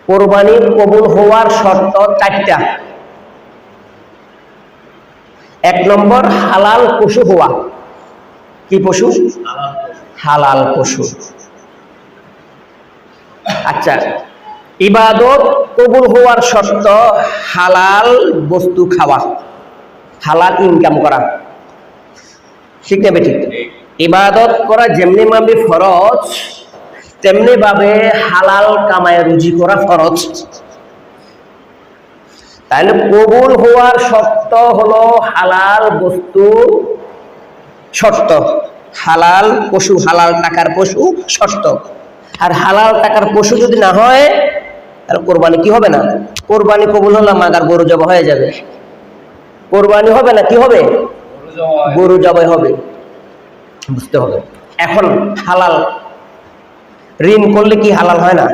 কোরবানি কবুল হওয়ার শর্ত 4টা। 1 নম্বর হালাল পশু হওয়া। কি পশু? হালাল পশু। আচ্ছা, ইবাদত কবুল হওয়ার শর্ত হালাল বস্তু খাওয়া, হালাল ইনকাম করা। ঠিক না বেঠিক? ইবাদত করা যেমনি ভাবে ফরজ, তেমনি ভাবে হালাল কামায় রুজি করা ফরজ। তাহলে কবুল হওয়ার শর্ত হলো হালাল বস্তু শর্ত, হালাল পশু, হালাল টাকার পশু শর্ত। আর হালাল টাকার পশু যদি না হয় তাহলে কোরবানি কি হবে না? কোরবানি কবুল হলে মাগার গরু জবাই হয়ে যাবে। কোরবানি হবে না, কি হবে? গরু জবাই হবে। বুঝতে হবে। এখন হালাল ঋণ করলে কি হালাল হয় না?